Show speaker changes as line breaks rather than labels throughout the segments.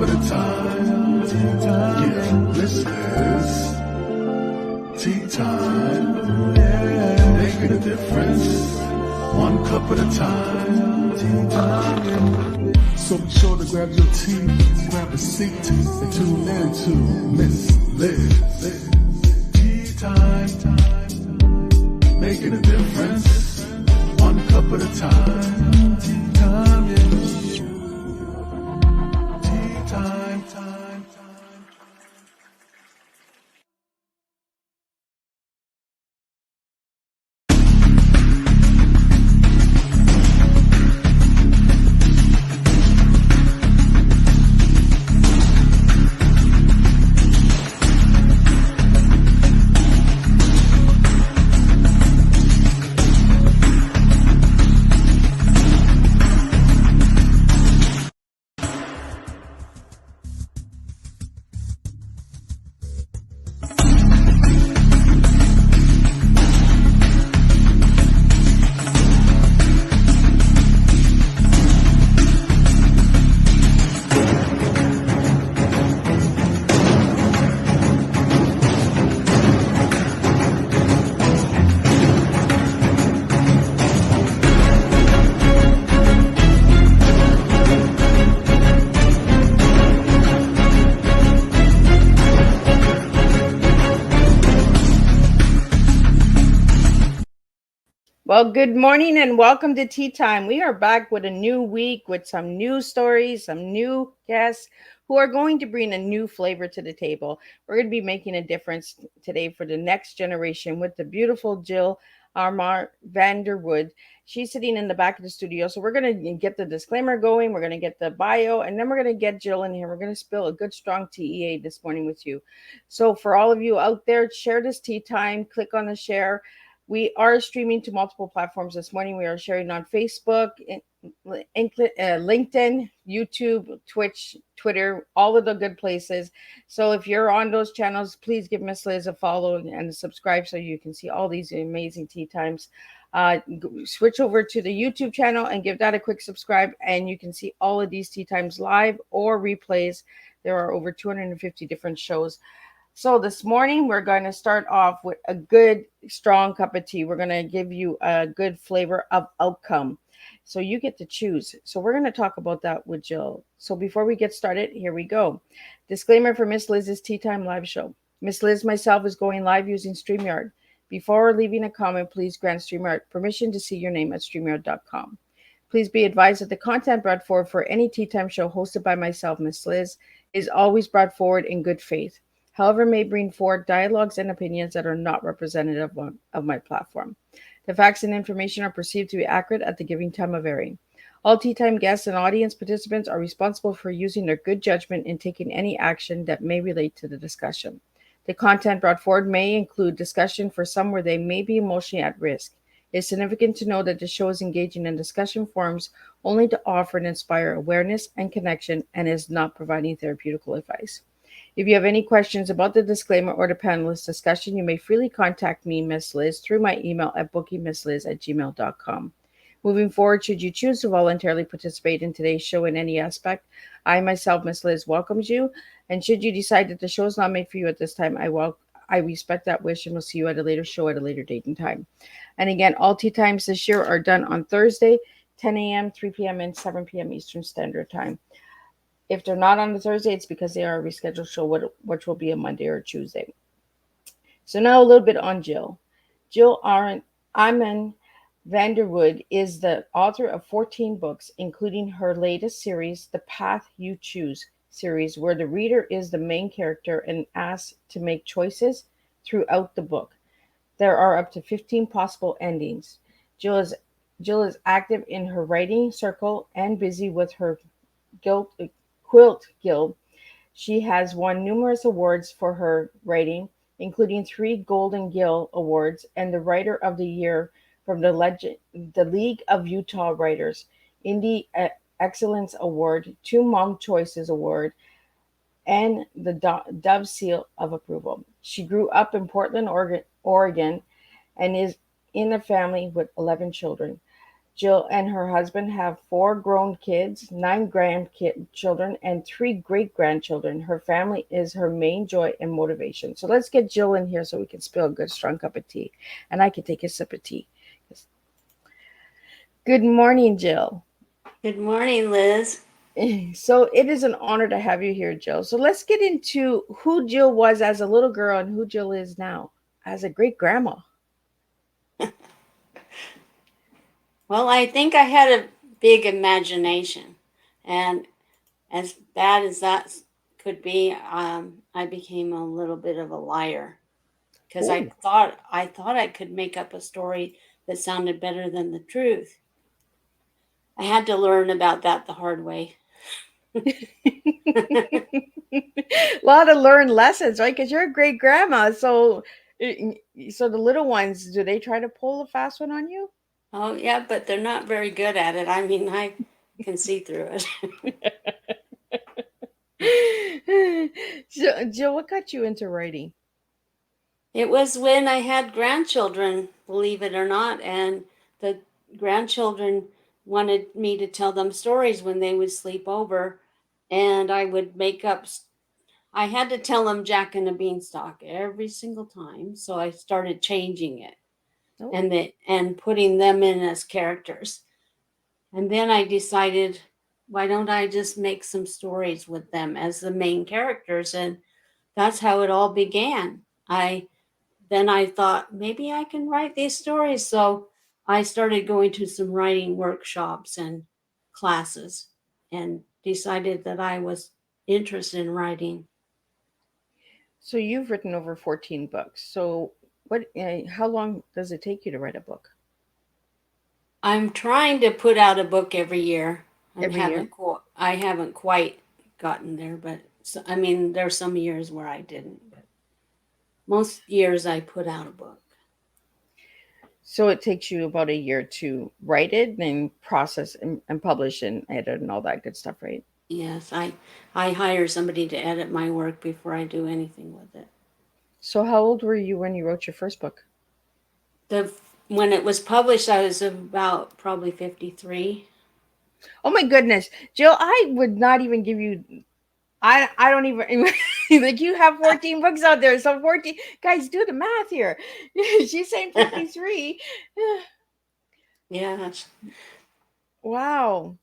at a time. Yeah, this is tea time. Yeah, making a difference. One cup at a time. Tea time. So be sure to grab your tea, grab a seat, and tune in to Miss Liz. Tea time. Making a difference. One cup at a time. Tea time, yeah. Tea time.
Well, good morning and welcome to Tea Time. We are back with a new week with some new stories, some new guests who are going to bring a new flavor to the table. We're going to be making a difference today for the next generation with the beautiful Jill Ammon Vanderwood. She's sitting in the back of the studio. So we're going to get the disclaimer going. We're going to get the bio, and then we're going to get Jill in here. We're going to spill a good, strong TEA this morning with you. So for all of you out there, share this Tea Time. Click on the share. We are streaming to multiple platforms this morning. We are sharing on Facebook, LinkedIn, YouTube, Twitch, Twitter, all of the good places. So if you're on those channels, please give Miss Liz a follow and subscribe so you can see all these amazing tea times. Switch over to the YouTube channel and give that a quick subscribe, and you can see all of these tea times live or replays. There are over 250 different shows. So this morning, we're going to start off with a good, strong cup of tea. We're going to give you a good flavor of outcome. So you get to choose. So we're going to talk about that with Jill. So before we get started, here we go. Disclaimer for Miss Liz's Tea Time live show. Miss Liz myself is going live using StreamYard. Before leaving a comment, please grant StreamYard permission to see your name at StreamYard.com. Please be advised that the content brought forward for any Tea Time show hosted by myself, Miss Liz, is always brought forward in good faith. However, may bring forward dialogues and opinions that are not representative of my platform. The facts and information are perceived to be accurate at the giving time of airing. All Tea Time guests and audience participants are responsible for using their good judgment in taking any action that may relate to the discussion. The content brought forward may include discussion for some where they may be emotionally at risk. It is significant to know that the show is engaging in discussion forums only to offer and inspire awareness and connection and is not providing therapeutical advice. If you have any questions about the disclaimer or the panelist discussion, you may freely contact me, Miss Liz, through my email at bookingmissliz@gmail.com. Moving forward, should you choose to voluntarily participate in today's show in any aspect, I myself, Miss Liz, welcomes you. And should you decide that the show is not made for you at this time, I respect that wish and will see you at a later show at a later date and time. And again, all tea times this year are done on Thursday, 10 a.m., 3 p.m., and 7 p.m. Eastern Standard Time. If they're not on a Thursday, it's because they are a rescheduled show, which will be a Monday or Tuesday. So now a little bit on Jill. Jill Ammon Vanderwood is the author of 14 books, including her latest series, The Path You Choose series, where the reader is the main character and asked to make choices throughout the book. There are up to 15 possible endings. Jill is active in her writing circle and busy with her Quilt Guild. She has won numerous awards for her writing, including 3 Golden Gill Awards and the Writer of the Year from the League of Utah Writers, Indie Excellence Award, 2 Mom Choices Award, and the Dove Seal of Approval. She grew up in Portland, Oregon, and is in a family with 11 children. Jill and her husband have four grown kids, nine grandchildren, and three great grandchildren. Her family is her main joy and motivation. So let's get Jill in here so we can spill a good strong cup of tea, and I can take a sip of tea. Good morning, Jill.
Good morning, Liz.
So it is an honor to have you here, Jill. So let's get into who Jill was as a little girl and who Jill is now as a great grandma.
Well, I think I had a big imagination, and as bad as that could be, I became a little bit of a liar because
Oh.
I thought I could make up a story that sounded better than the truth. I had to learn about that the hard way.
A lot of learned lessons, right? Because you're a great grandma. So the little ones, do they try to pull a fast one on you?
Oh, yeah, but they're not very good at it. I mean, I can see through it.
So, Jill, what got you into writing?
It was when I had grandchildren, believe it or not, and the grandchildren wanted me to tell them stories when they would sleep over, and I would make up. I had to tell them Jack and the Beanstalk every single time, so I started changing it
Oh.
and putting them in as characters. And then I decided, why don't I just make some stories with them as the main characters? And that's how it all began. Then I thought maybe I can write these stories. So I started going to some writing workshops and classes and decided that I was interested in writing.
So you've written over 14 books. So how long does it take you to write a book?
I'm trying to put out a book every year.
Every year?
I haven't quite gotten there, but I mean, there's some years where I didn't, but most years I put out a book.
So it takes you about a year to write it, then process and publish and edit and all that good stuff, right?
Yes, I hire somebody to edit my work before I do anything with it.
So how old were you when you wrote your first book?
The When it was published, I was about probably 53.
Oh my goodness, Jill, I would not even give you. I don't even like you have 14 books out there. So 14 guys, do the math here. She's saying 53.
Yeah,
Wow.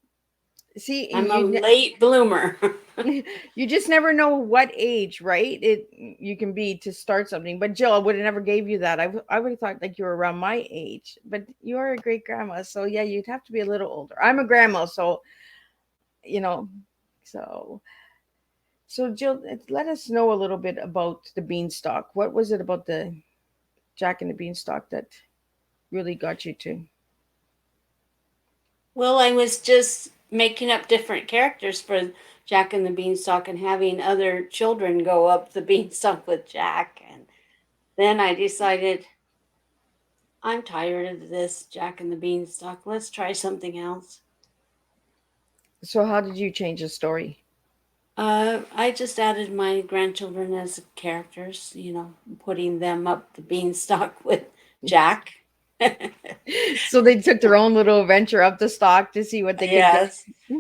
See,
I'm a late bloomer.
you just never know what age, right? You can be to start something. But Jill, I would have never gave you that. I would have thought like you were around my age. But you are a great grandma, so yeah, you'd have to be a little older. I'm a grandma, so you know. So Jill, let us know a little bit about the beanstalk. What was it about the Jack and the Beanstalk that really got you to?
Well, I was just making up different characters for Jack and the Beanstalk and having other children go up the beanstalk with Jack. And then I decided, I'm tired of this Jack and the Beanstalk. Let's try something else.
So how did you change the story?
I just added my grandchildren as characters, putting them up the beanstalk with Jack.
So they took their own little adventure up the stalk to see what they could get.
Yes.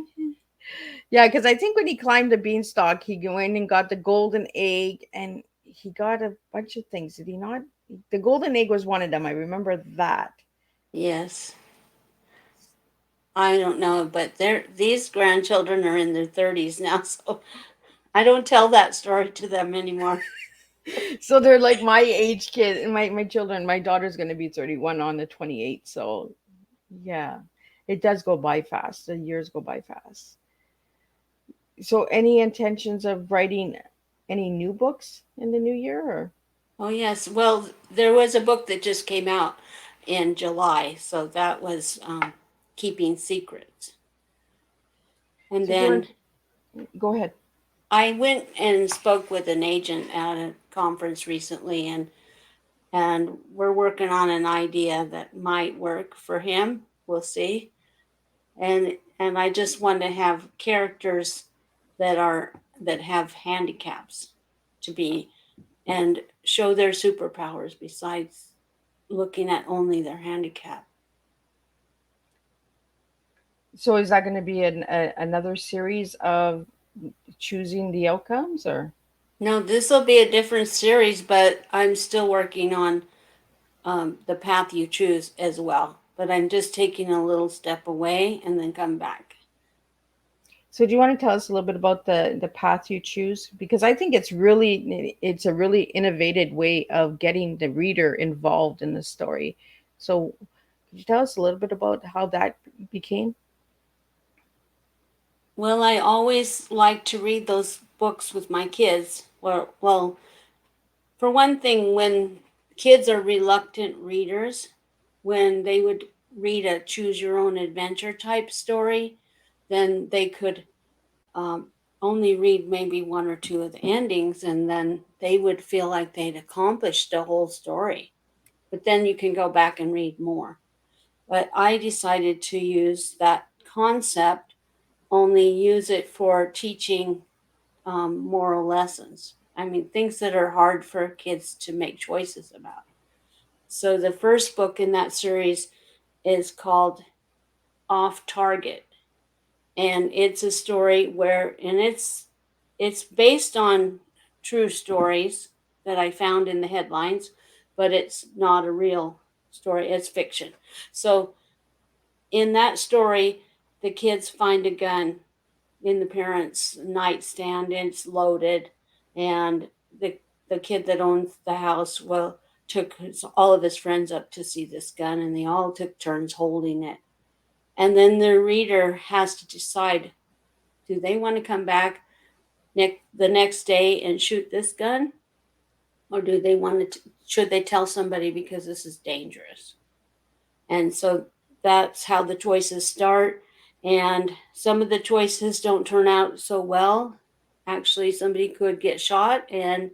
Yeah, because I think when he climbed the beanstalk, he went and got the golden egg and he got a bunch of things. Did he not? The golden egg was one of them. I remember that.
Yes. I don't know, but these grandchildren are in their 30s now, so I don't tell that story to them anymore.
So they're like my age kid. My children, my daughter's going to be 31 on the 28th. So yeah, it does go by fast. The years go by fast. So any intentions of writing any new books in the new year? Or?
Oh, yes. Well, there was a book that just came out in July, so that was Keeping Secrets. And
So during,
then
go ahead.
I went and spoke with an agent at a conference recently, and we're working on an idea that might work for him. We'll see. And I just want to have characters that have handicaps to be and show their superpowers besides looking at only their handicap.
So is that going to be another series of choosing the outcomes, or?
No, this will be a different series, but I'm still working on the path you choose as well. But I'm just taking a little step away and then come back.
So do you want to tell us a little bit about the path you choose? Because I think it's a really innovative way of getting the reader involved in the story. So could you tell us a little bit about how that became?
Well, I always like to read those books with my kids. Well, for one thing, when kids are reluctant readers, when they would read a choose your own adventure type story, then they could um, only read maybe one or two of the endings, and then they would feel like they'd accomplished the whole story. But then you can go back and read more. But I decided to use that concept, only use it for teaching moral lessons. I mean, things that are hard for kids to make choices about. So the first book in that series is called Off Target, and it's a story where, and it's based on true stories that I found in the headlines, but it's not a real story. It's fiction. So in that story, the kids find a gun in the parents' nightstand and it's loaded, and the kid that owns the house, well, took all of his friends up to see this gun, and they all took turns holding it. And then the reader has to decide, do they want to come back the next day and shoot this gun, or do they want to should they tell somebody because this is dangerous? And so that's how the choices start. And some of the choices don't turn out so well. Actually, somebody could get shot, and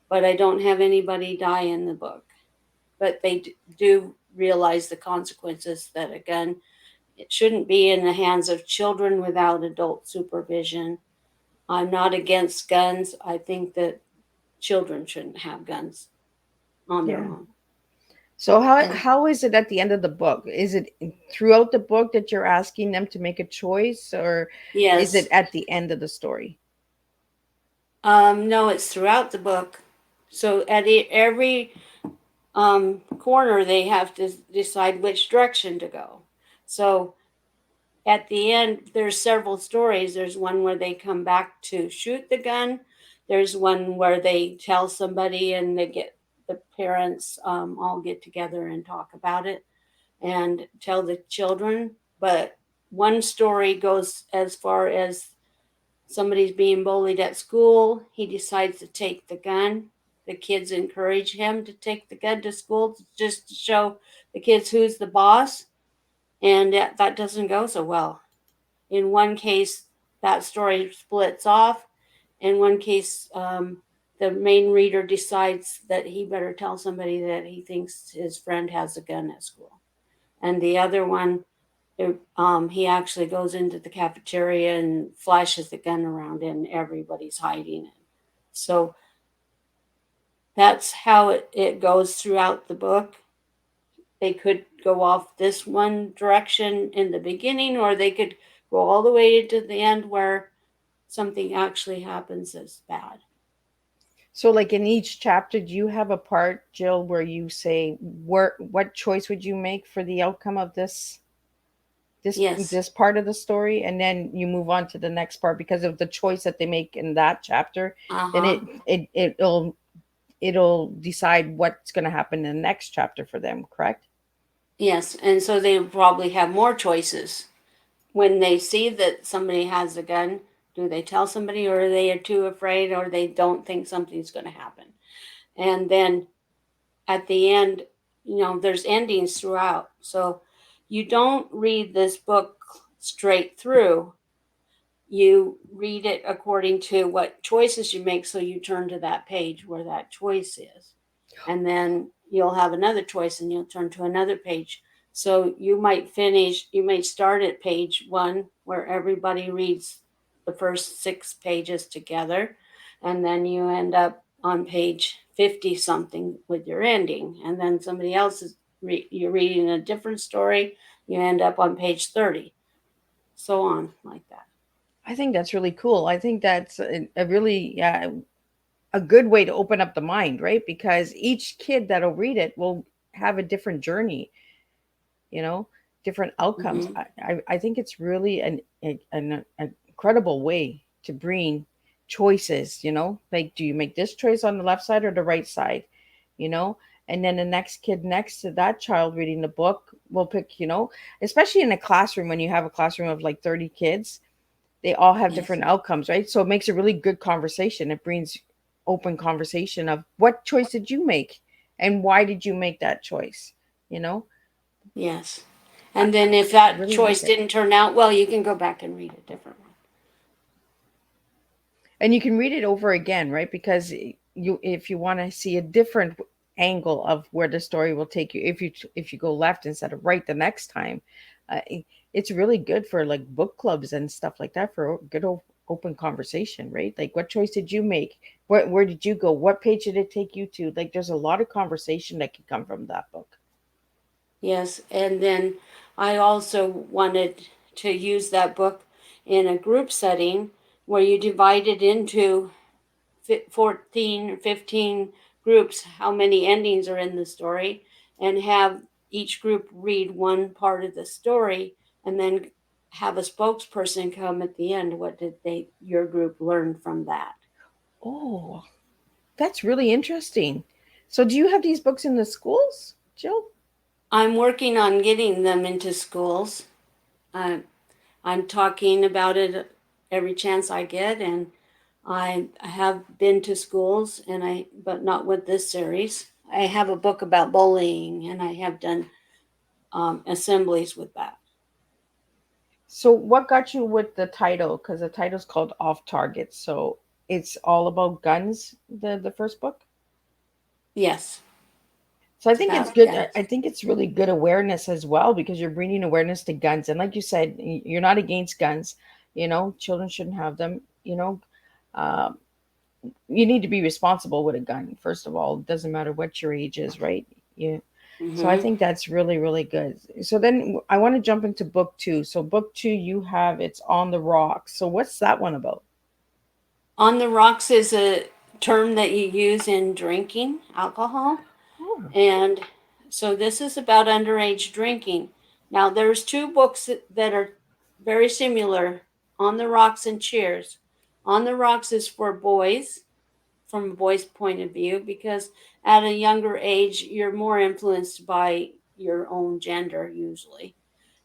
but I don't have anybody die in the book. But they do realize the consequences, that a gun, it shouldn't be in the hands of children without adult supervision. I'm not against guns. I think that children shouldn't have guns on their
Yeah.
own.
So
And
how is it at the end of the book? Is it throughout the book that you're asking them to make a choice, or is it
yes,
at the end of the story?
no, it's throughout the book. So at every corner, they have to decide which direction to go. So at the end, there's several stories. There's one where they come back to shoot the gun. There's one where they tell somebody and they get the parents all get together and talk about it and tell the children. But one story goes as far as somebody's being bullied at school. He decides to take the gun. The kids encourage him to take the gun to school just to show the kids who's the boss. And that doesn't go so well. In one case, that story splits off. In one case, the main reader decides that he better tell somebody that he thinks his friend has a gun at school. And the other one, he actually goes into the cafeteria and flashes the gun around, and everybody's hiding it. So that's how it goes throughout the book. They could go off this one direction in the beginning, or they could go all the way to the end where something actually happens that's bad.
So like in each chapter, do you have a part, Jill, where you say what choice would you make for the outcome of
Yes.
this part of the story, and then you move on to the next part because of the choice that they make in that chapter,
Uh
then
huh.
it'll decide what's going to happen in the next chapter for them, correct?
Yes. And so they probably have more choices. When they see that somebody has a gun, do they tell somebody, or are they too afraid, or they don't think something's going to happen? And then at the end, there's endings throughout. So you don't read this book straight through. You read it according to what choices you make. So you turn to that page where that choice is. And then you'll have another choice and you'll turn to another page. So you might start at page one where everybody reads the first 6 pages together. And then you end up on page 50 something with your ending. And then somebody else you're reading a different story. You end up on page 30. so on like that.
I think that's really cool. I think that's a really a good way to open up the mind, right? Because each kid that'll read it will have a different journey, you know, different outcomes.
Hmm.
I think it's really an incredible way to bring choices, you know, like do you make this choice on the left side or the right side, you know? And then the next kid next to that child reading the book will pick, you know, especially in a classroom when you have a classroom of like 30 kids, they all have
Yes.
different outcomes, right? So it makes a really good conversation. It brings open conversation of what choice did you make and why did you make that choice, you know?
Yes.
I,
And then if that
really like
choice
it.
didn't turn out well, you can go back and read a different one.
And you can read it over again, right? Because you, if you want to see a different angle of where the story will take you, if you go left instead of right the next time, it's really good for like book clubs and stuff like that for good open conversation, right? Like what choice did you make? Where did you go? What page did it take you to? Like there's a lot of conversation that can come from that book.
Yes. And then I also wanted to use that book in a group setting where you divide it into 14 or 15 groups, how many endings are in the story, and have each group read one part of the story, and then have a spokesperson come at the end. What did your group learn from that?
Oh, that's really interesting. So do you have these books in the schools, Jill?
I'm working on getting them into schools. Uh, I'm talking about it every chance I get, and I have been to schools, but not with this series. I have a book about bullying, and I have done assemblies with that.
So what got you with the title? Because the title's called Off Target. So it's all about guns, the first book.
Yes,
So I
it's
think it's
about
good. I
guns.
think it's really good awareness as well because you're bringing awareness to guns. And like you said, you're not against guns. You know, children shouldn't have them. You know, um, you need to be responsible with a gun. First of all, it doesn't matter what your age is, right? Yeah. So I
Hmm.
think that's really, really good. So then I want to jump into book two. So book two, you have it's on the rocks. So what's that one about?
On the rocks is a term that you use in drinking alcohol,
Oh,
and so this is about underage drinking. Now, there's two books that are very similar: On the Rocks and Cheers. On the Rocks is for boys, from a boy's point of view, because at a younger age you're more influenced by your own gender usually.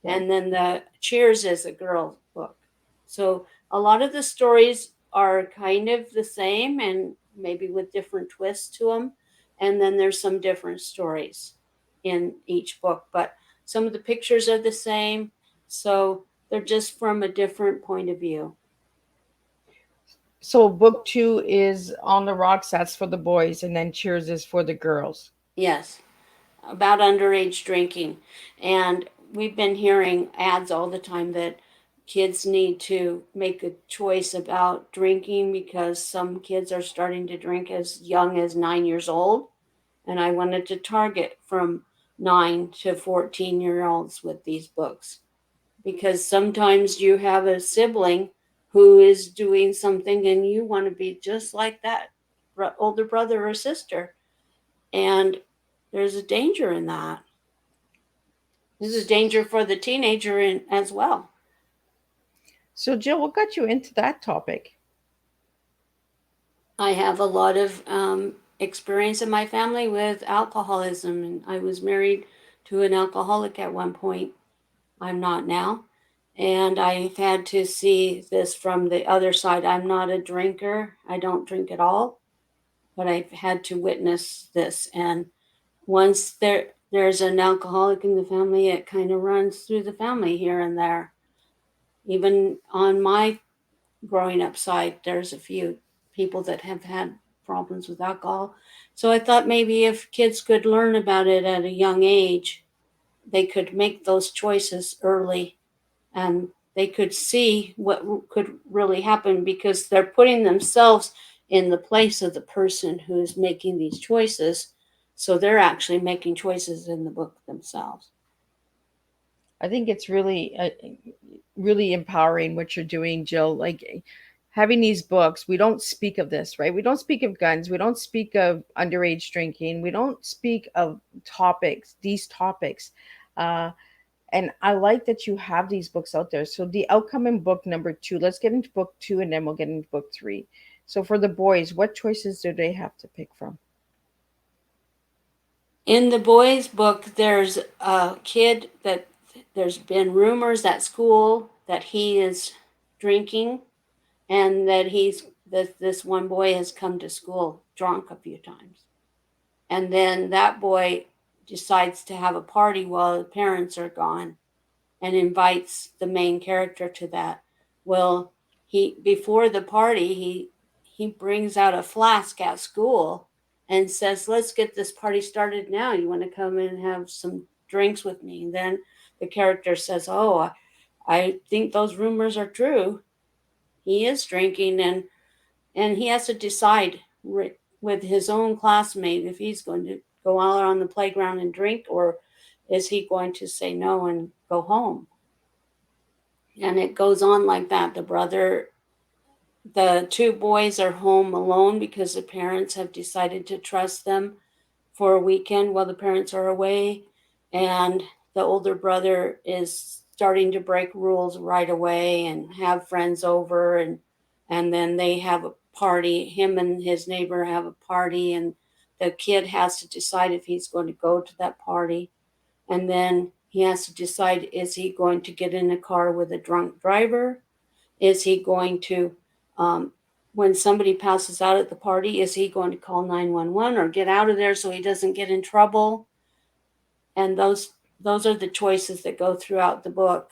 yeah.
And then the Cheers is a girl book. So a lot of the stories are kind of the same and maybe with different twists to them. And then there's some different stories in each book, but some of the pictures are the same. So they're just from a different point of view.
So book two is on the rocks. That's for the boys, and then Cheers is for the girls.
Yes, about underage drinking. And we've been hearing ads all the time that kids need to make a choice about drinking because some kids are starting to drink as young as 9 years old. And I wanted to target from 9 to 14 year olds with these books because sometimes you have a sibling who is doing something and you want to be just like that older brother or sister. And there's a danger in that. There's a danger for the teenager as well.
So Jill, what got you into that topic?
I have a lot of experience in my family with alcoholism, and I was married to an alcoholic at one point. I'm not now. And I've had to see this from the other side. I'm not a drinker, I don't drink at all, but I've had to witness this. And once there's an alcoholic in the family, it kind of runs through the family here and there. Even on my growing up side, there's a few people that have had problems with alcohol. So I thought maybe if kids could learn about it at a young age, they could make those choices early and they could see what could really happen because they're putting themselves in the place of the person who's making these choices. So they're actually making choices in the book themselves.
I think it's really empowering what you're doing, Jill. Like having these books, we don't speak of this, right? We don't speak of guns. We don't speak of underage drinking. We don't speak of these topics. Uh, and I like that you have these books out there. So the outcome in book number 2, let's get into book 2 and then we'll get into book 3. So for the boys, what choices do they have to pick from?
In the boys' book, there's a kid that there's been rumors at school that he is drinking, and that this one boy has come to school drunk a few times. And then that boy decides to have a party while the parents are gone and invites the main character to that. Well, he before the party, he brings out a flask at school and says, "Let's get this party started now. You want to come and have some drinks with me?" And then the character says, "Oh, I think those rumors are true. He is drinking, and he has to decide with his own classmate if he's going to go out on the playground and drink, or is he going to say no and go home." And it goes on like that. The two boys are home alone because the parents have decided to trust them for a weekend while the parents are away. And the older brother is starting to break rules right away and have friends over, and then they have a party. Him and his neighbor have a party, and the kid has to decide if he's going to go to that party. And then he has to decide, is he going to get in a car with a drunk driver? Is he going to, um, when somebody passes out at the party, is he going to call 911 or get out of there so he doesn't get in trouble? And those are the choices that go throughout the book.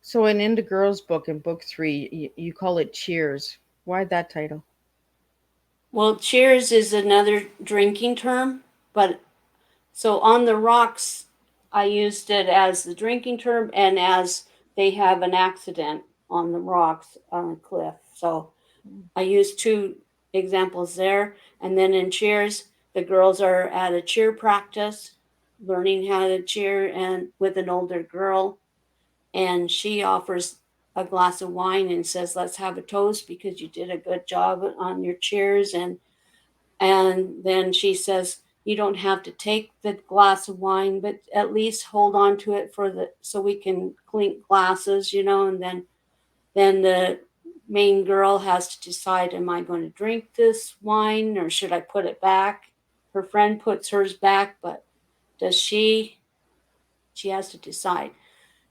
So in the girls' book in book 3, you call it Cheers. Why that title?
Well, cheers is another drinking term, but so on the rocks, I used it as the drinking term and as they have an accident on the rocks on a cliff. So I used two examples there. And then in cheers, the girls are at a cheer practice, learning how to cheer and with an older girl. And she offers a glass of wine and says, "Let's have a toast because you did a good job on your cheers." And then she says, "You don't have to take the glass of wine, but at least hold on to it for the so we can clink glasses, you know." And then the main girl has to decide, am I going to drink this wine or should I put it back? Her friend puts hers back, but does she has to decide.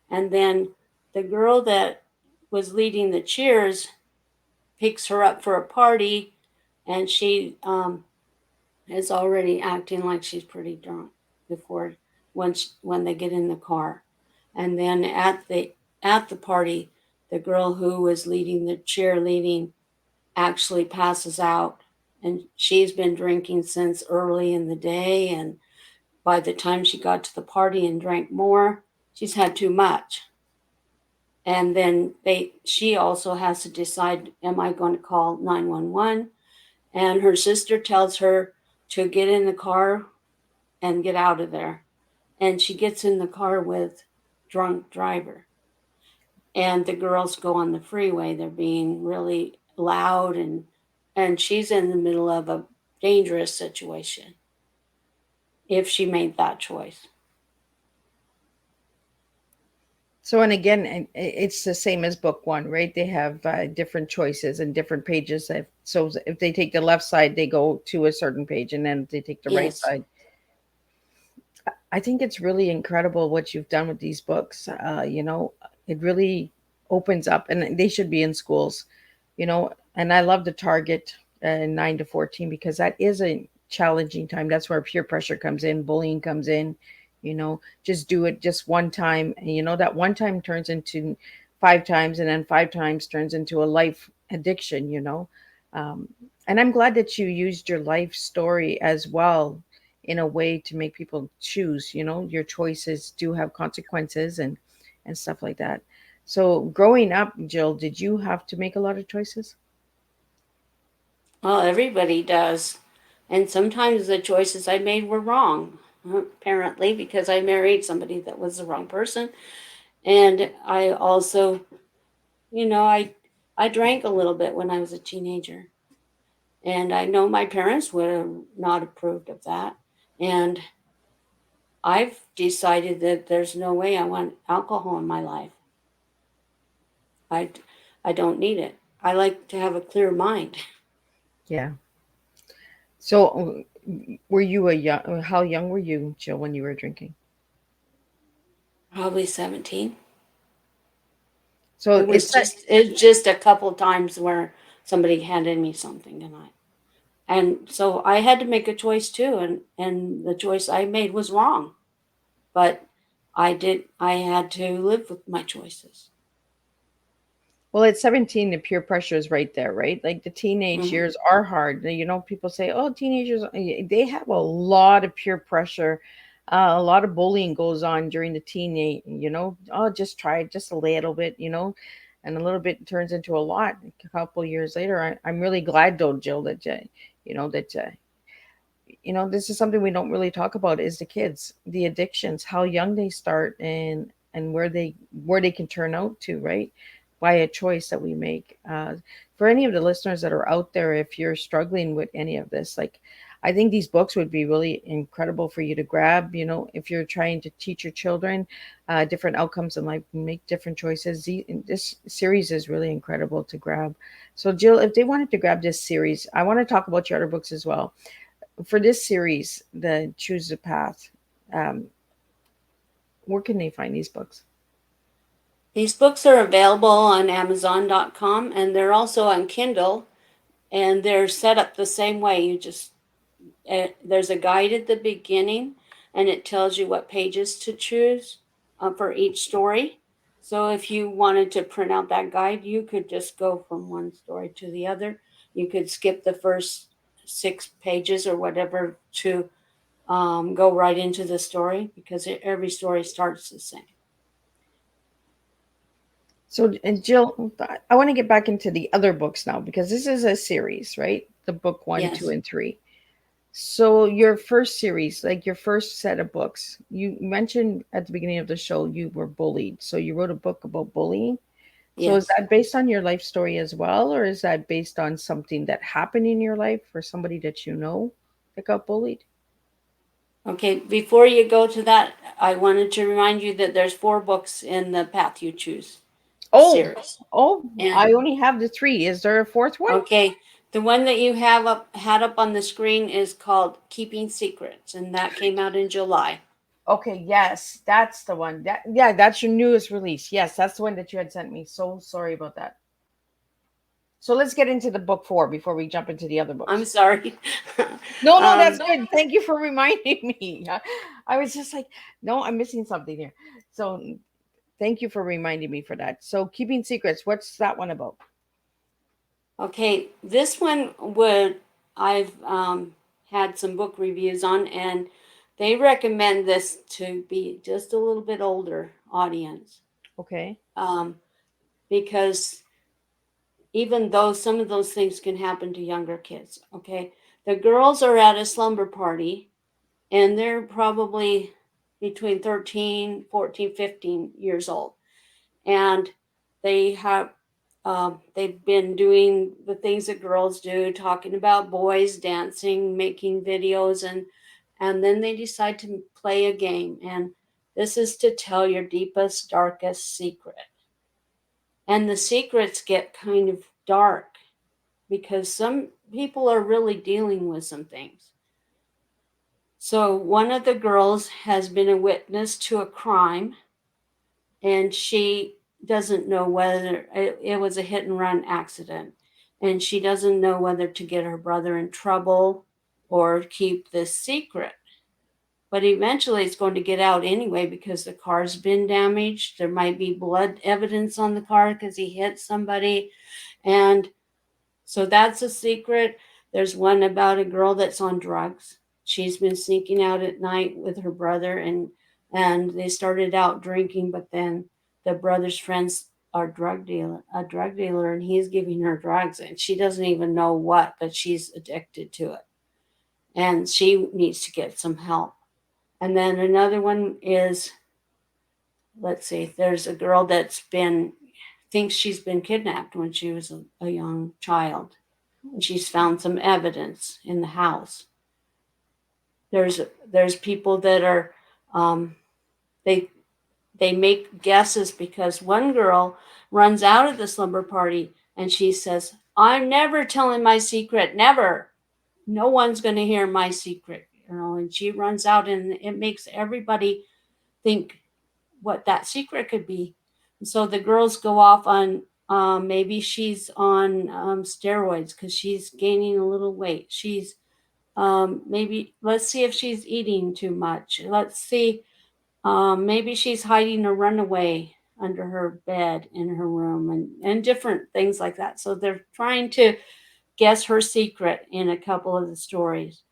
And then the girl that was leading the cheers picks her up for a party, and she is already acting like she's pretty drunk before when they get in the car. And then at the party, the girl who was leading the cheerleading actually passes out, and she's been drinking since early in the day, and by the time she got to the party and drank more, she's had too much. And then she also has to decide, am I going to call 911? And her sister tells her to get in the car and get out of there. And she gets in the car with drunk driver. And the girls go on the freeway. They're being really loud, and she's in the middle of a dangerous situation if she made that choice.
So, and again, it's the same as book 1, right? They have different choices and different pages. So if they take the left side, they go to a certain page, and then if they take the right
Yes.
side. I think it's really incredible what you've done with these books. It really opens up, and they should be in schools, And I love the target 9 to 14 because that is a challenging time. That's where peer pressure comes in, bullying comes in. Just do it just one time, and that one time turns into 5 times, and then 5 times turns into a life addiction. Um, and I'm glad that you used your life story as well in a way to make people choose. Your choices do have consequences and stuff like that. So growing up, Jill, did you have to make a lot of choices?
Well, everybody does. And sometimes the choices I made were wrong. apparently, because I married somebody that was the wrong person. And I also, I drank a little bit when I was a teenager. And I know my parents would have not approved of that. And I've decided that there's no way I want alcohol in my life. I, I don't need it. I like to have a clear mind.
Yeah. So, were you a young? How young were you, Jill, when you were drinking?
Probably 17.
So
It was
it's that.
just a couple times where somebody handed me something tonight. And so I had to make a choice too, and the choice I made was wrong. But I had to live with my choices.
Well, at 17, the peer pressure is right there, right? Like the teenage
Hmm.
years are hard. People say, "Oh, teenagers, they have a lot of peer pressure. A lot of bullying goes on during the teenage, oh, just try it just a little bit, and a little bit turns into a lot a couple years later. I'm really glad, though, Jill, that, that this is something we don't really talk about is the kids, the addictions, how young they start, and where they can turn out to, right, by a choice that we make. For any of the listeners that are out there, if you're struggling with any of this, like, I think these books would be really incredible for you to grab. If you're trying to teach your children different outcomes in life, make different choices. This series is really incredible to grab. So, Jill, if they wanted to grab this series, I want to talk about your other books as well. For this series, the Choose the Path, um, where can they find these books?
These books are available on Amazon.com, and they're also on Kindle, and they're set up the same way. There's a guide at the beginning, and it tells you what pages to choose for each story. So if you wanted to print out that guide, you could just go from one story to the other. You could skip the first 6 pages or whatever to go right into the story, because every story starts the same.
So, and Jill, I want to get back into the other books now because this is a series, right? The book one, two,
Yes.
and three. So, your first series, like your first set of books, you mentioned at the beginning of the show you were bullied. So, you wrote a book about bullying. So, is
Yes.
that based on your life story as well, or is that based on something that happened in your life for somebody that you know that got bullied?
Okay, before you go to that, I wanted to remind you that there's 4 books in the Path You Choose
Oh,
series.
oh,
And
I only have the three. Is there a fourth one?
okay, the one that you had up on the screen is called Keeping Secrets, and that came out in July.
Okay, yes, that's the one. Yeah, that's your newest release. Yes, that's the one that you had sent me. So sorry about that. So let's get into the book four before we jump into the other
I'm
books.
sorry.
No, no, that's
um,
good. Thank you for reminding me. I was just like, no, I'm missing something here. So thank you for reminding me for that. So keeping secrets, what's that one about?
okay, this one would I've had some book reviews on, and they recommend this to be just a little bit older audience,
Okay.
um, because even though some of those things can happen to younger kids. Okay. The girls are at a slumber party, and they're probably between 13, 14, 15 years old. And they have, they've been doing the things that girls do, talking about boys, dancing, making videos, and then they decide to play a game. And this is to tell your deepest, darkest secret. And the secrets get kind of dark because some people are really dealing with some things. So, one of the girls has been a witness to a crime, and she doesn't know whether it was a hit and run accident. And she doesn't know whether to get her brother in trouble or keep this secret. But eventually it's going to get out anyway because the car's been damaged. There might be blood evidence on the car because he hit somebody. And so that's a secret. There's one about a girl that's on drugs. She's been sneaking out at night with her brother, and they started out drinking, but then the brother's friends are a drug dealer, and he's giving her drugs, and she doesn't even know what, but she's addicted to it, and she needs to get some help. And then another one is, let's see, there's a girl that's been, thinks she's been kidnapped when she was a young child. And she's found some evidence in the house. There's people that are, um, they they make guesses because one girl runs out of the slumber party and she says, "I'm never telling my secret, never. No one's going to hear my secret." And she runs out, and it makes everybody think what that secret could be. And so the girls go off on, maybe she's on steroids because she's gaining a little weight. She's, maybe, let's see if she's eating too much. Let's see, maybe she's hiding a runaway under her bed in her room, and different things like that. So they're trying to guess her secret in a couple of the stories.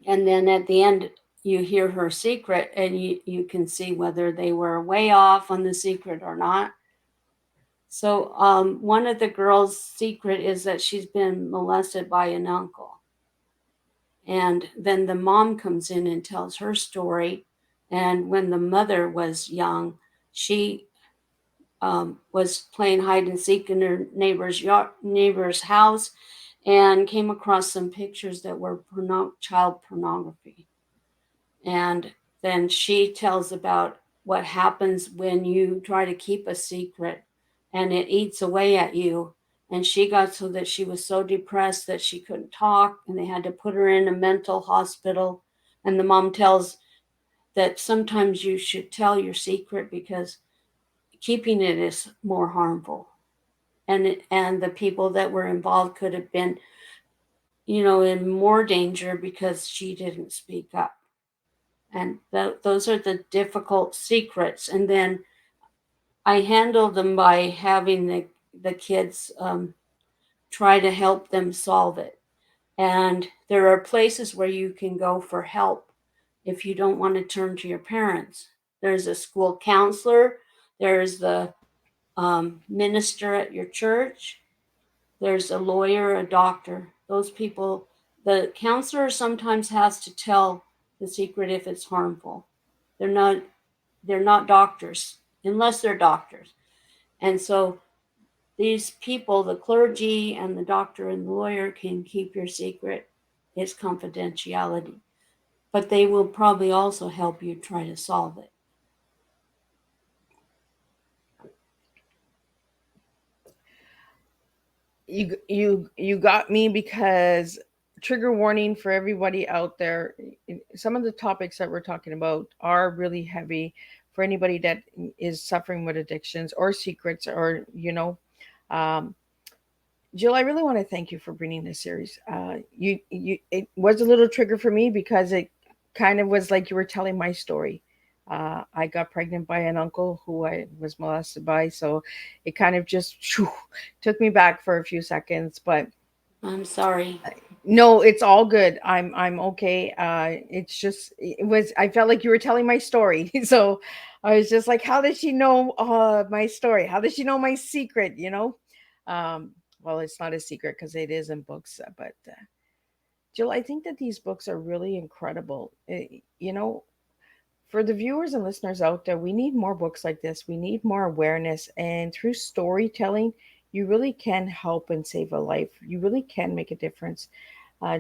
And then at the end, you hear her secret, and you can see whether they were way off on the secret or not. So one of the girls' secret is that she's been molested by an uncle. And then the mom comes in and tells her story. And when the mother was young, she was playing hide and seek in her neighbor's house, and came across some pictures that were child pornography. And then she tells about what happens when you try to keep a secret and it eats away at you. And she got so that she was so depressed that she couldn't talk, and they had to put her in a mental hospital. And the mom tells that sometimes you should tell your secret because keeping it is more harmful. And the people that were involved could have been, in more danger because she didn't speak up. And those are the difficult secrets. And then I handle them by having the kids try to help them solve it. And there are places where you can go for help if you don't want to turn to your parents. There's a school counselor, there's the minister at your church, there's a lawyer, a doctor. Those people, the counselor sometimes has to tell the secret if it's harmful. They're not they're not doctors unless they're doctors. And so these people, the clergy and the doctor and the lawyer, can keep your secret. It's confidentiality. But they will probably also help you try to solve it.
You got me, because trigger warning for everybody out there. Some of the topics that we're talking about are really heavy for anybody that is suffering with addictions or secrets, or um, Jill, I really want to thank you for bringing this series. It was a little trigger for me because it kind of was like you were telling my story. I got pregnant by an uncle who I was molested by, so it kind of just took me back for a few seconds. But
I'm sorry.
no, it's all good. I'm okay. It's just it was. I felt like you were telling my story, so I was just like, how does she know my story? How does she know my secret? Um, well, it's not a secret because it is in books, but Jill, I think that these books are really incredible. For the viewers and listeners out there, we need more books like this. We need more awareness, and through storytelling, you really can help and save a life. You really can make a difference.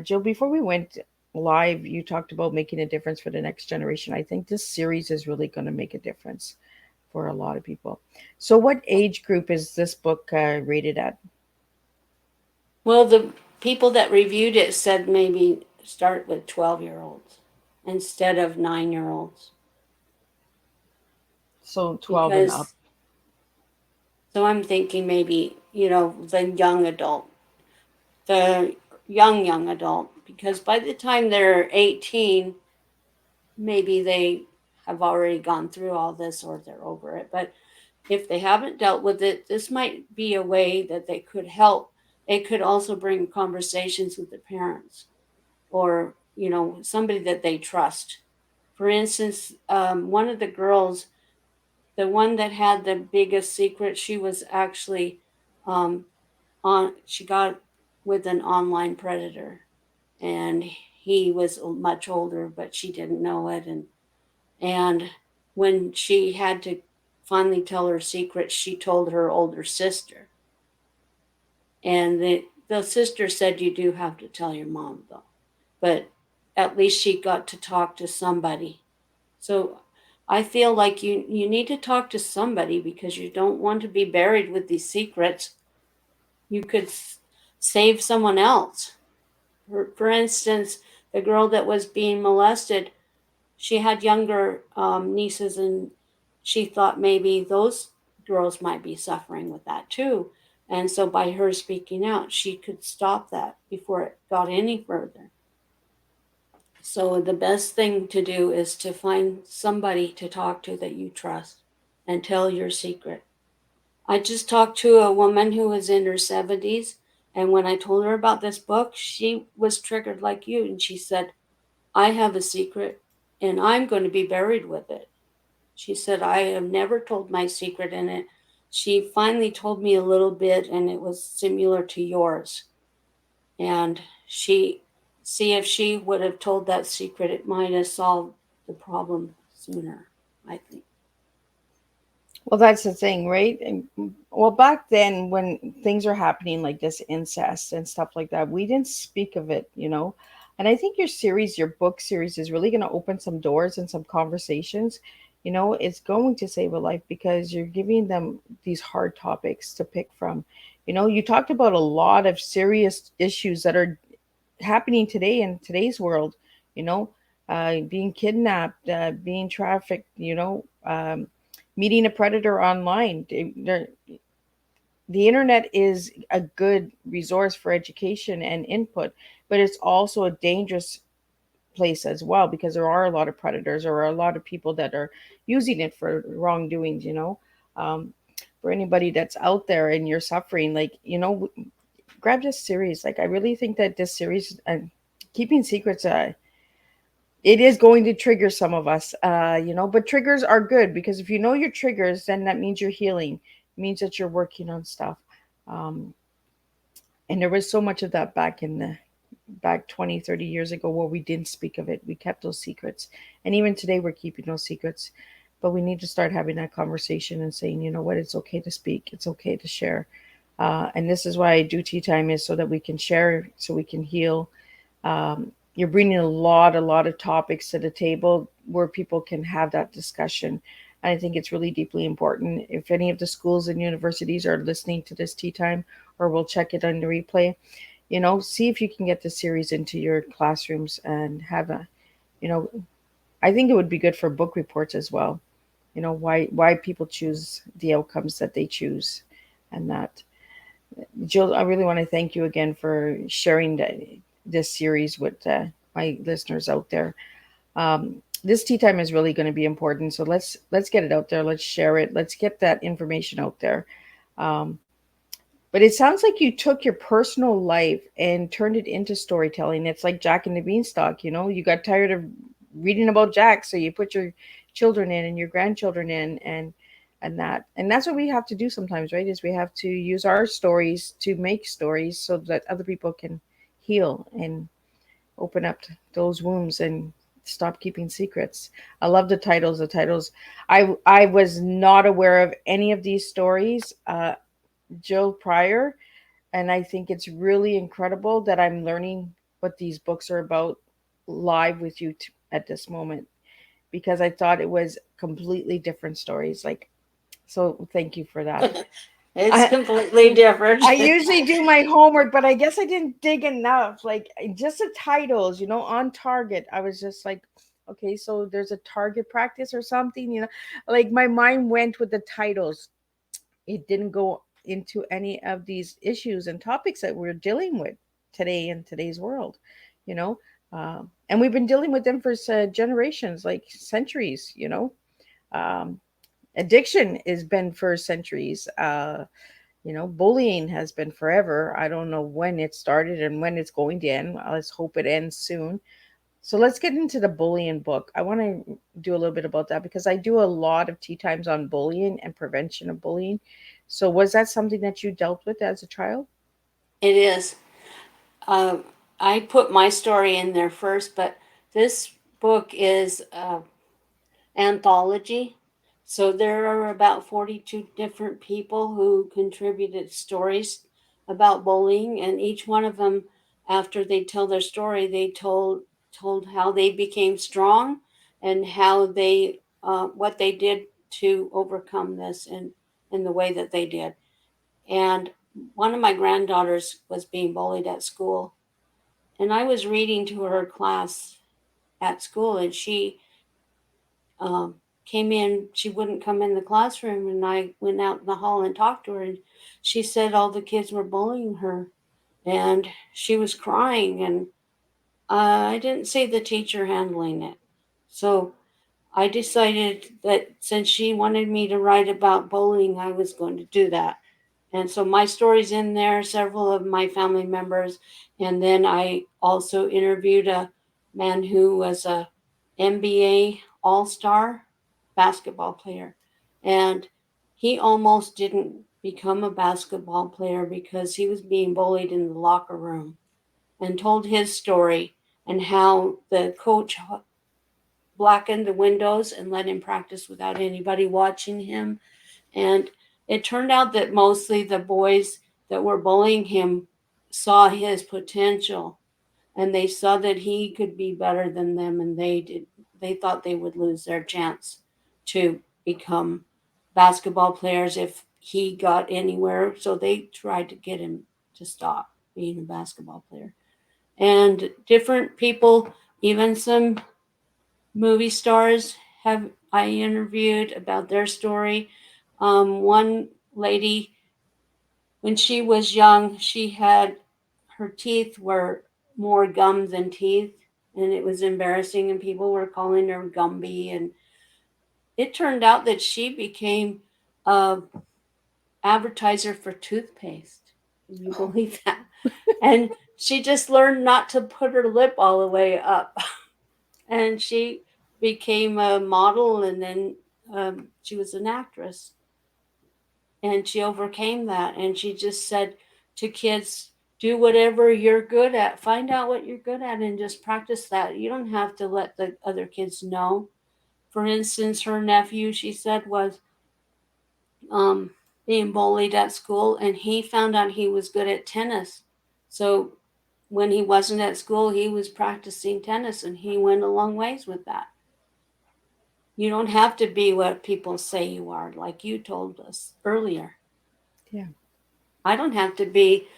Jill, before we went live, you talked about making a difference for the next generation. I think this series is really going to make a difference for a lot of people. So, what age group is this book rated at?
Well, the people that reviewed it said maybe start with 12-year-olds instead of 9-year-olds.
So, 12 and up.
Because, so I'm thinking maybe, the young adult, the young adult, because by the time they're 18, maybe they have already gone through all this or they're over it. But if they haven't dealt with it, this might be a way that they could help. It could also bring conversations with the parents, or somebody that they trust. For instance, one of the girls, the one that had the biggest secret, she was actually she got with an online predator, and he was much older, but she didn't know it. And when she had to finally tell her secret, she told her older sister. And the sister said, "You do have to tell your mom, though." But at least she got to talk to somebody. So I feel like you need to talk to somebody because you don't want to be buried with these secrets. You could save someone else. For instance, the girl that was being molested, she had younger nieces, and she thought maybe those girls might be suffering with that too. And so by her speaking out, she could stop that before it got any further. So the best thing to do is to find somebody to talk to that you trust and tell your secret. I just talked to a woman who was in her 70s, and when I told her about this book, she was triggered like you, and she said, "I have a secret and I'm going to be buried with it." She said, "I have never told my secret in it." She finally told me a little bit, and it was similar to yours. And she, see, if she would have told that secret, it might have solved the problem sooner, I think.
Well, that's the thing, right? Well, back then, when things are happening like this, incest and stuff like that, we didn't speak of it, you know. And I think your series, your book series, is really going to open some doors and some conversations. You know, it's going to save a life because you're giving them these hard topics to pick from. You know, you talked about a lot of serious issues that are happening today in today's world. You know, being kidnapped, being trafficked. Meeting a predator online. The internet is a good resource for education and input, but it's also a dangerous place as well because there are a lot of predators or a lot of people that are using it for wrongdoings. Um, for anybody that's out there and you're suffering, like, grab this series. Like, I really think that this series, keeping secrets, it is going to trigger some of us, but triggers are good because if you know your triggers, then that means you're healing. It means that you're working on stuff. Um, and there was so much of that back 20, 30 years ago where we didn't speak of it. We kept those secrets. And even today, we're keeping those secrets. But we need to start having that conversation and saying, you know what, it's okay to speak, it's okay to share. And this is why I do tea time, is so that we can share, so we can heal. You're bringing a lot of topics to the table where people can have that discussion. And I think it's really deeply important. If any of the schools and universities are listening to this tea time, or we'll check it on the replay, see if you can get this series into your classrooms and have you know, I think it would be good for book reports as well. Why people choose the outcomes that they choose, and that. Jill, I really want to thank you again for sharing this series with my listeners out there. This tea time is really going to be important, so let's get it out there. Let's share it. Let's get that information out there. Um, but it sounds like you took your personal life and turned it into storytelling. It's like Jack and the Beanstalk. You got tired of reading about Jack, so you put your children in and your grandchildren in, and that's what we have to do sometimes, right? Is we have to use our stories to make stories so that other people can heal and open up those wounds and stop keeping secrets. I love the titles. I was not aware of any of these stories, Jill, prior, and I think it's really incredible that I'm learning what these books are about live with you at this moment, because I thought it was completely different stories. Like, so thank you for that.
It's
I,
completely different.
I usually do my homework, but I guess I didn't dig enough. Like, just the titles, on target. I was just like, okay, so there's a target practice or something. Like my mind went with the titles. It didn't go into any of these issues and topics that we're dealing with today in today's world, you know. And we've been dealing with them for generations, like centuries. Um, Addiction has been for centuries. Bullying has been forever. I don't know when it started and when it's going to end. Let's hope it ends soon. So let's get into the bullying book. I want to do a little bit about that because I do a lot of tea times on bullying and prevention of bullying. So was that something that you dealt with as a child?
It is. I put my story in there first, but this book is anthology. So there are about 42 different people who contributed stories about bullying, and each one of them, after they tell their story, they told how they became strong and how they what they did to overcome this in the way that they did. And one of my granddaughters was being bullied at school, and I was reading to her class at school, and she came in. She wouldn't come in the classroom, and I went out in the hall and talked to her, and she said all the kids were bullying her, and she was crying, and I didn't see the teacher handling it. So I decided that since she wanted me to write about bullying, I was going to do that. And so my story's in there, several of my family members, and then I also interviewed a man who was a NBA All-Star basketball player. And he almost didn't become a basketball player because he was being bullied in the locker room, and told his story and how the coach blackened the windows and let him practice without anybody watching him. And it turned out that mostly the boys that were bullying him saw his potential, and they saw that he could be better than them, and they thought they would lose their chance to become basketball players if he got anywhere, so they tried to get him to stop being a basketball player. And different people, even some movie stars, have I interviewed about their story. One lady, when she was young, she had her teeth were more gum than teeth, and it was embarrassing, and people were calling her Gumby. And it turned out that she became a advertiser for toothpaste. Can you believe that? And she just learned not to put her lip all the way up. And she became a model, and then she was an actress, and she overcame that. And she just said to kids, do whatever you're good at, find out what you're good at, and just practice that. You don't have to let the other kids know. For instance, her nephew, she said, was um, being bullied at school, and he found out he was good at tennis. So when he wasn't at school, he was practicing tennis, and he went a long ways with that. You don't have to be what people say you are, like you told us earlier.
Yeah.
I don't have to be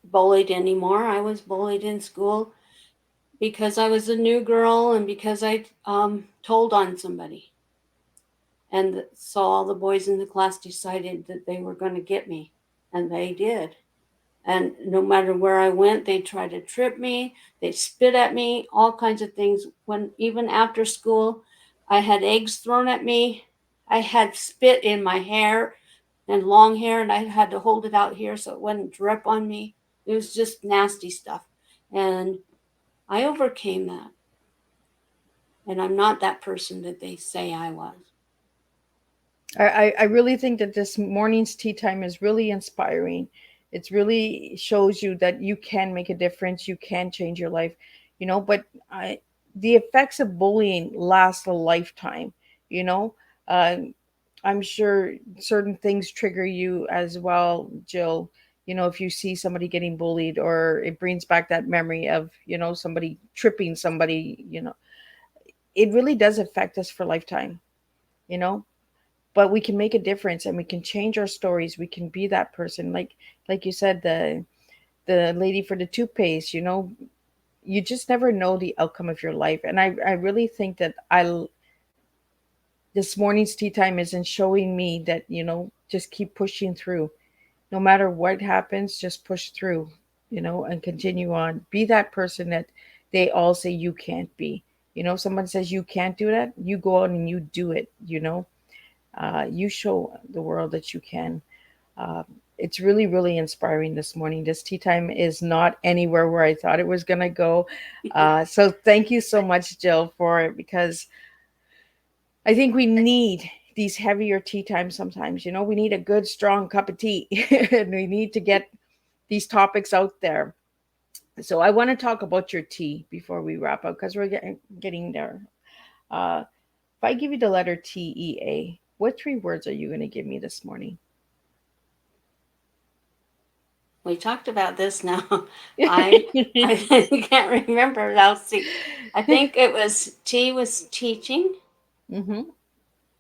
bullied anymore. I was bullied in school because I was a new girl and because I told on somebody. And so all the boys in the class decided that they were going to get me, and they did. And no matter where I went, they tried to trip me, they spit at me, all kinds of things. When even after school, I had eggs thrown at me. I had spit in my hair and long hair, and I had to hold it out here so it wouldn't drip on me. It was just nasty stuff. And I overcame that. And I'm not that person that they say I was.
I really think that this morning's tea time is really inspiring. It's really shows you that you can make a difference, you can change your life, but I the effects of bullying last a lifetime, you know. Uh, I'm sure certain things trigger you as well, Jill. If you see somebody getting bullied, or it brings back that memory of, somebody tripping somebody, it really does affect us for lifetime, you know but we can make a difference, and we can change our stories. We can be that person, like you said, the lady for the toothpaste. You just never know the outcome of your life. And I really think that I this morning's tea time isn't showing me that, just keep pushing through. No matter what happens, just push through, and continue on. Be that person that they all say you can't be. Someone says you can't do that, you go out and you do it. You show the world that you can. Uh, it's really, really inspiring this morning. This tea time is not anywhere where I thought it was going to go. So thank you so much, Jill, for it, because I think we need these heavier tea times sometimes. We need a good, strong cup of tea, and we need to get these topics out there. So I want to talk about your T before we wrap up because we're getting there. Uh, if I give you the letter TEA, what three words are you going to give me this morning?
We talked about this now. I I can't remember. I'll see. I think it was T was teaching,
Mm-hmm.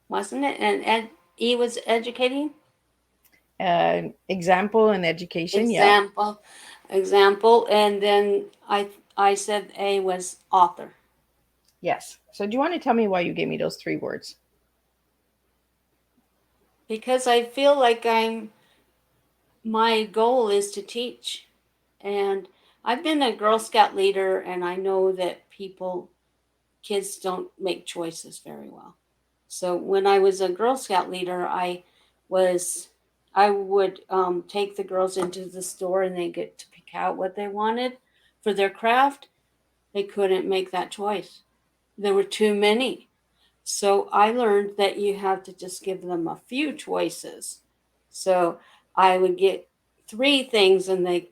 wasn't it? And E was educating.
Example and education. Yep.
Example, and then I said A was author.
Yes. So do you want to tell me why you gave me those three words?
Because I feel like my goal is to teach. And I've been a Girl Scout leader, and I know that kids don't make choices very well. So when I was a Girl Scout leader, was, I would take the girls into the store and they get to pick out what they wanted for their craft. They couldn't make that choice. There were too many. So I learned that you have to just give them a few choices. So I would get three things and they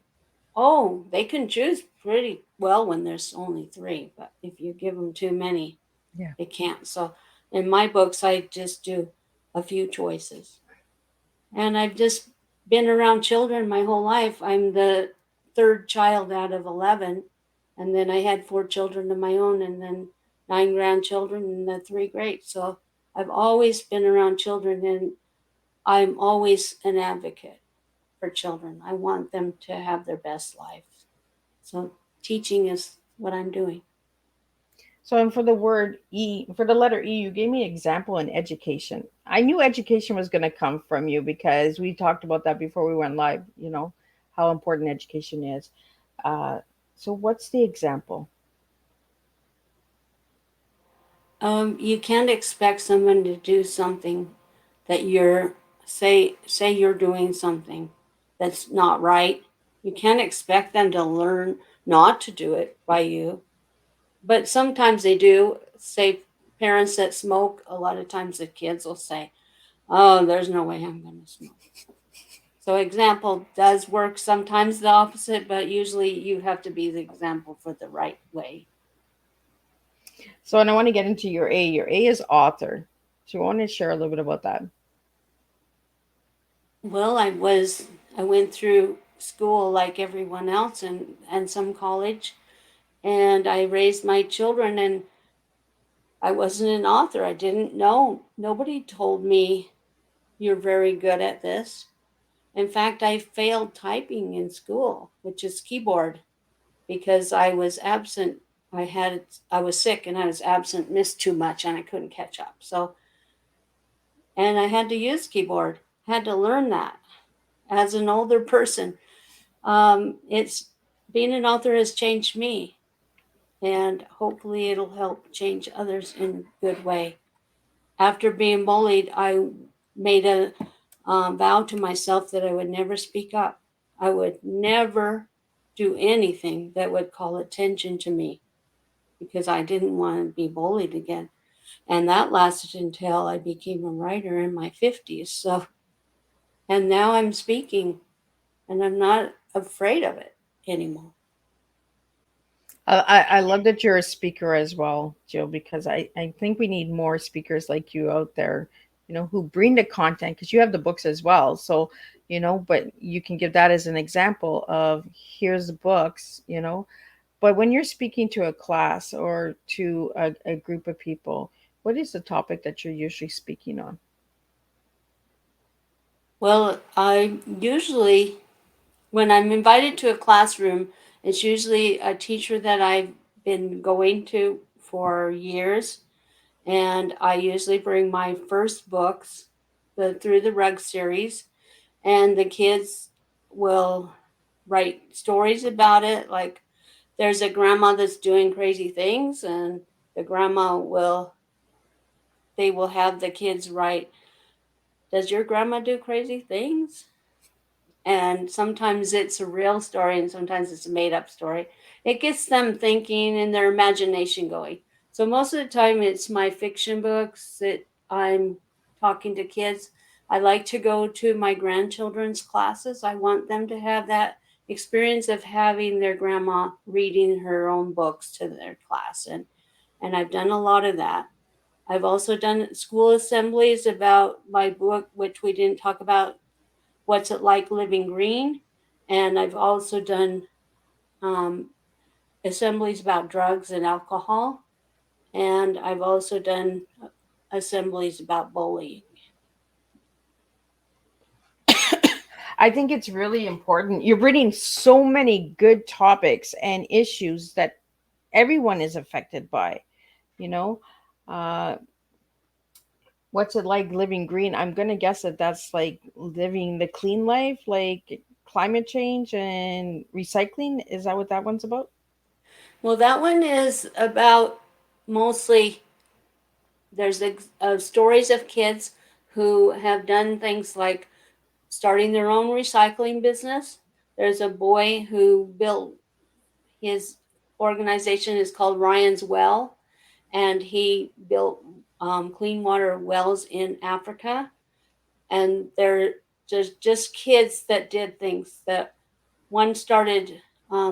can choose pretty well when there's only three. But if you give them too many,
Yeah.
they can't. So in my books, I just do a few choices. And I've just been around children my whole life. I'm the third child out of 11. And then I had four children of my own, and then nine grandchildren, and the three great. So I've always been around children, and I'm always an advocate for children. I want them to have their best life. So teaching is what I'm doing.
So, and for the word E, for the letter E, you gave me example and education. I knew education was going to come from you because we talked about that before we went live, how important education is. Uh, so, what's the example?
You can't expect someone to do something that say you're doing something that's not right. You can't expect them to learn not to do it by you. But sometimes they do. Say parents that smoke, a lot of times the kids will say, "Oh, there's no way I'm going to smoke." So example does work sometimes the opposite, but usually you have to be the example for the right way.
So, and I want to get into your A. Your A is author. So, you want to share a little bit about that?
Well, I went through school like everyone else and some college, and I raised my children, and I wasn't an author. I didn't know. Nobody told me you're very good at this. In fact, I failed typing in school, which is keyboard, because I was absent. I was sick and I was absent, missed too much, and I couldn't catch up. So, and I had to use keyboard. Had to learn that as an older person. It's being an author has changed me, and hopefully it'll help change others in a good way. After being bullied, I made a vow to myself that I would never speak up. I would never do anything that would call attention to me because I didn't want to be bullied again. And that lasted until I became a writer in my 50s. So, and now I'm speaking and I'm not afraid of it anymore.
I love that you're a speaker as well, Jill, because I think we need more speakers like you out there, who bring the content because you have the books as well. So, but you can give that as an example of here's the books. But when you're speaking to a class or to a group of people, what is the topic that you're usually speaking on?
Well, I usually, when I'm invited to a classroom, it's usually a teacher that I've been going to for years. And I usually bring my first books, the Through the Rug series, and the kids will write stories about it. Like there's a grandma that's doing crazy things, and the grandma they will have the kids write, "Does your grandma do crazy things?" And sometimes it's a real story and sometimes it's a made up story. It gets them thinking and their imagination going. So most of the time it's my fiction books that I'm talking to kids. I like to go to my grandchildren's classes. I want them to have that experience of having their grandma reading her own books to their class, and I've done a lot of that. I've also done school assemblies about my book, which we didn't talk about, What's It Like Living Green, and I've also done um, assemblies about drugs and alcohol, and I've also done assemblies about bullying.
I think it's really important. You're bringing so many good topics and issues that everyone is affected by, you know. Uh, what's it like living green? I'm going to guess that that's like living the clean life, like climate change and recycling. Is that what that one's about?
Well, that one is about mostly there's stories of kids who have done things like starting their own recycling business. There's a boy who built his organization is called Ryan's Well, and he built clean water wells in Africa. And they're just kids that did things. That one started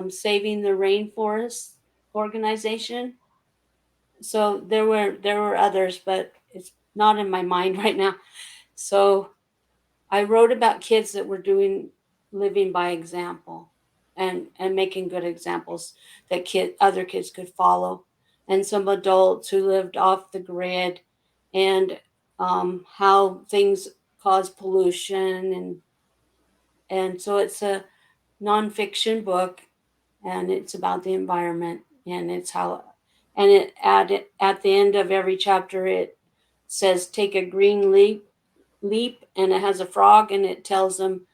saving the rainforest organization. So there were others, but it's not in my mind right now. So I wrote about kids that were doing living by example, and making good examples that other kids could follow, and some adults who lived off the grid, and how things cause pollution, and so it's a nonfiction book, and it's about the environment, and it's how, and at the end of every chapter it says take a green leap, and it has a frog, and it tells them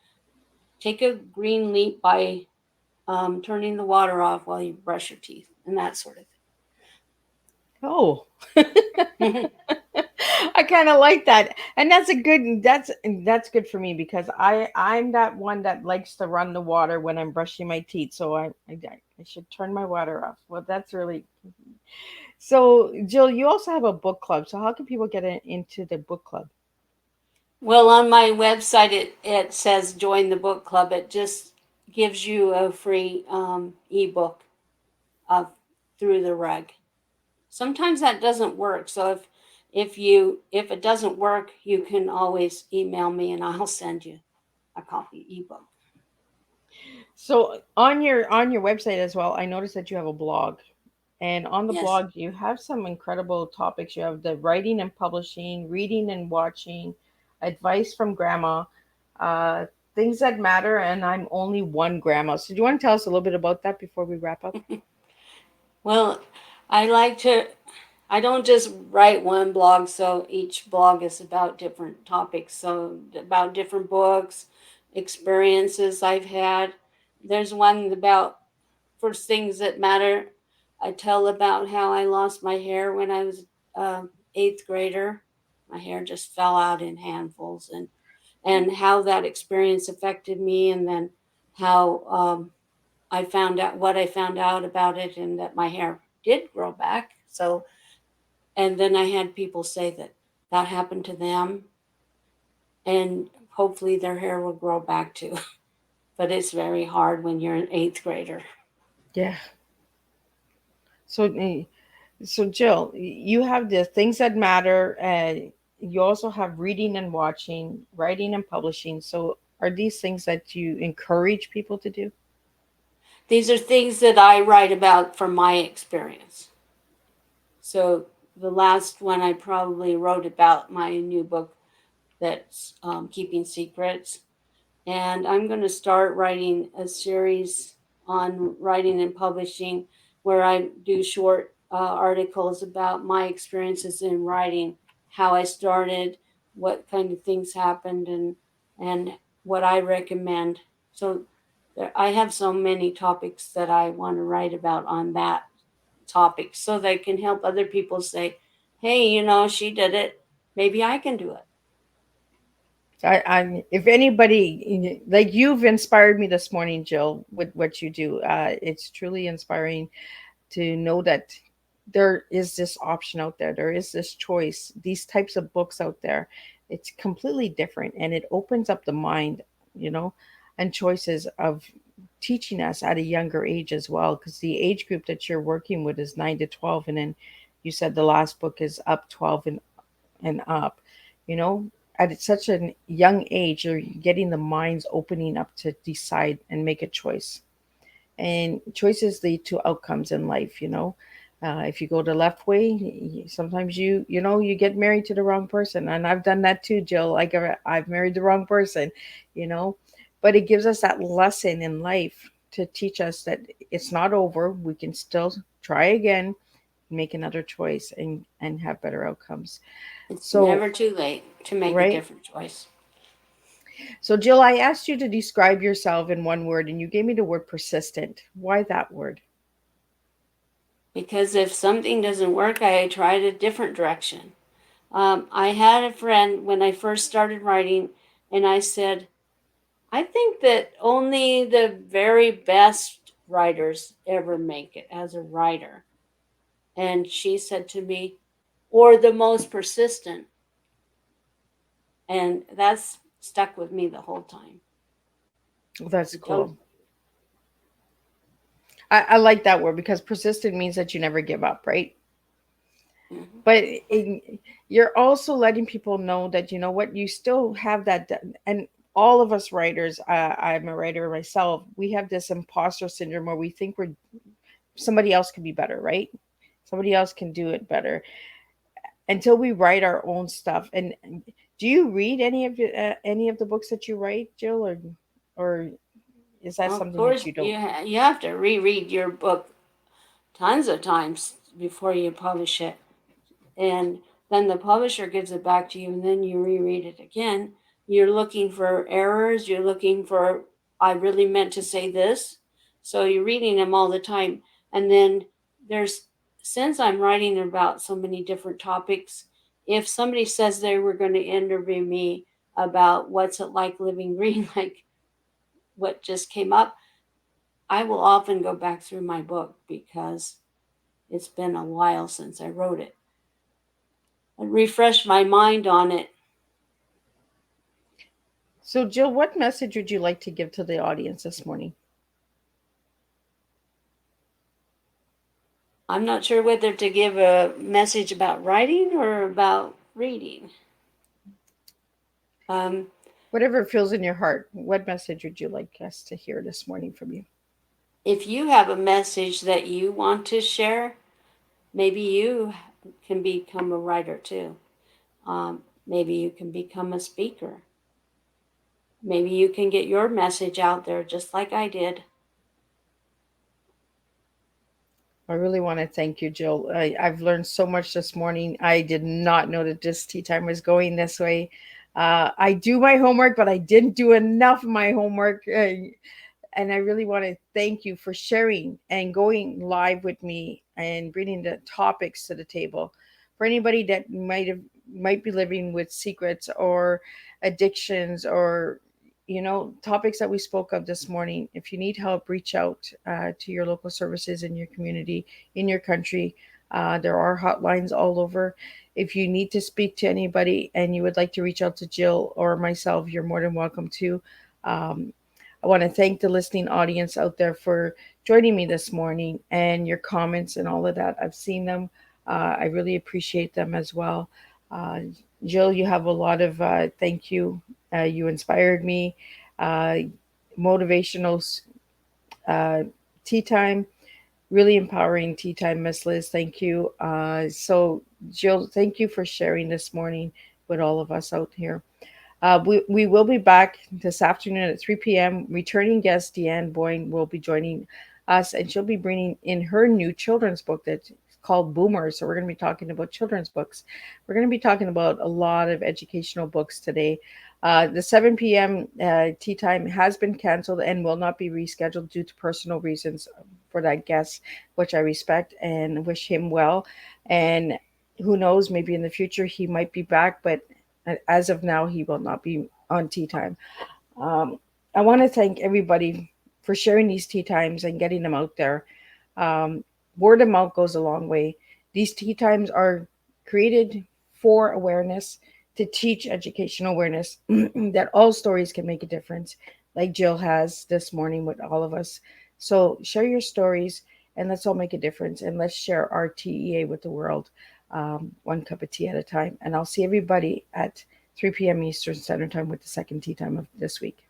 take a green leap by turning the water off while you brush your teeth, and that sort of
Oh,
thing.
I kind of like that, and that's good for me because I'm that one that likes to run the water when I'm brushing my teeth. So I should turn my water off. Well, that's really so. Jill, you also have a book club. So how can people get into the book club?
Well, on my website it says join the book club. It just gives you a free ebook of Through the Rug. Sometimes that doesn't work, so if it doesn't work, you can always email me and I'll send you a copy ebook.
So on your website as well, I noticed that you have a blog. And on the
Yes.
blog, you have some incredible topics. You have the writing and publishing, reading and watching, advice from grandma, uh, things that matter, and I'm only one grandma. So do you want to tell us a little bit about that before we wrap up?
Well, I like to, I don't just write one blog, so each blog is about different topics. So, about different books, experiences I've had. There's one about for things that matter. I tell about how I lost my hair when I was eighth grader. My hair just fell out in handfuls, and how that experience affected me, and then how I found out what I found out about it, and that my hair did grow back. So, and then I had people say that that happened to them, and hopefully their hair will grow back too. But it's very hard when you're an eighth grader.
Yeah. So, so Jill, you have the things that matter, and you also have reading and watching, writing and publishing. So, are these things that you encourage people to do?
These are things that I write about from my experience. So the last one I probably wrote about my new book that's Keeping Secrets. And I'm going to start writing a series on writing and publishing where I do short articles about my experiences in writing, how I started, what kind of things happened, and what I recommend. So I have so many topics that I want to write about on that topic so they can help other people say, hey, she did it. Maybe I can do it.
If anybody like you've inspired me this morning, Jill, with what you do. It's truly inspiring to know that there is this option out there. There is this choice. These types of books out there. It's completely different, and it opens up the mind, you know, and choices of teaching us at a younger age as well, because the age group that you're working with is 9 to 12, and then you said the last book is up 12 and up, you know, at such a young age, you're getting the minds opening up to decide and make a choice. And choices lead to outcomes in life, you know. If you go the left way, sometimes you know, you get married to the wrong person, and I've done that too, Jill. Like I've married the wrong person, you know. But it gives us that lesson in life to teach us that it's not over. We can still try again, make another choice, and have better outcomes.
It's
So,
never too late to make a
right.
different choice.
So, Jill, I asked you to describe yourself in one word, and you gave me the word persistent. Why that word?
Because if something doesn't work, I tried a different direction. I had a friend when I first started writing, and I said, I think that only the very best writers ever make it as a writer. And she said to me, or the most persistent. And that's stuck with me the whole time.
Well, that's
You don't,
cool. I like that word because persistent means that you never give up, right?
mhm.
But you're also letting people know that, you know what, you still have that. And all of us writers, I'm a writer myself, we have this imposter syndrome where we think we're somebody else can be better, right? Somebody else can do it better until we write our own stuff. And do you read any of the books that you write, Jill, or is that
Of
something that
course,
you don't?
you have to reread your book tons of times before you publish it. And then the publisher gives it back to you, and then you reread it again. You're looking for errors, you're looking for, I really meant to say this. So you're reading them all the time. And then there's, since I'm writing about so many different topics, if somebody says they were going to interview me about what's it like living green, like what just came up, I will often go back through my book because it's been a while since I wrote it and refresh my mind on it.
So, Jill, what message would you like to give to the audience this morning?
I'm not sure whether to give a message about writing or about reading. Um,
Whatever feels in your heart, what message would you like us to hear this morning from you?
if you have a message that you want to share, maybe you can become a writer too. Maybe you can become a speaker. Maybe you can get your message out there just like I did.
I really want to thank you, Jill. I've learned so much this morning. I did not know that this tea time was going this way. I do my homework, but I didn't do enough of my homework. And I really want to thank you for sharing and going live with me and bringing the topics to the table. For anybody that might be living with secrets or addictions or, you know, topics that we spoke of this morning, if you need help, reach out to your local services in your community, in your country. There are hotlines all over. If you need to speak to anybody and you would like to reach out to Jill or myself, you're more than welcome to. Um, I want to thank the listening audience out there for joining me this morning and your comments and all of that. I've seen them. I really appreciate them as well. Uh, Jill, you have a lot of thank you. You inspired me. Uh, Motivational uh, tea time, really empowering tea time, Miss Liz. Thank you. So, Jill, thank you for sharing this morning with all of us out here. We will be back this afternoon at 3 p.m. Returning guest Deanne Boyne will be joining us, and she'll be bringing in her new children's book that's called Boomers. So we're going to be talking about children's books. We're going to be talking about a lot of educational books today. The 7 p.m. Tea time has been canceled and will not be rescheduled due to personal reasons for that guest, which I respect and wish him well. And who knows, maybe in the future he might be back, but as of now, he will not be on tea time. Um, I want to thank everybody for sharing these tea times and getting them out there. Um, Word of mouth goes a long way. These tea times are created for awareness, to teach educational awareness that all stories can make a difference. like Jill has this morning with all of us. So share your stories and let's all make a difference and let's share our TEA with the world, one cup of tea at a time. And I'll see everybody at 3 p.m. Eastern Standard Time with the second tea time of this week.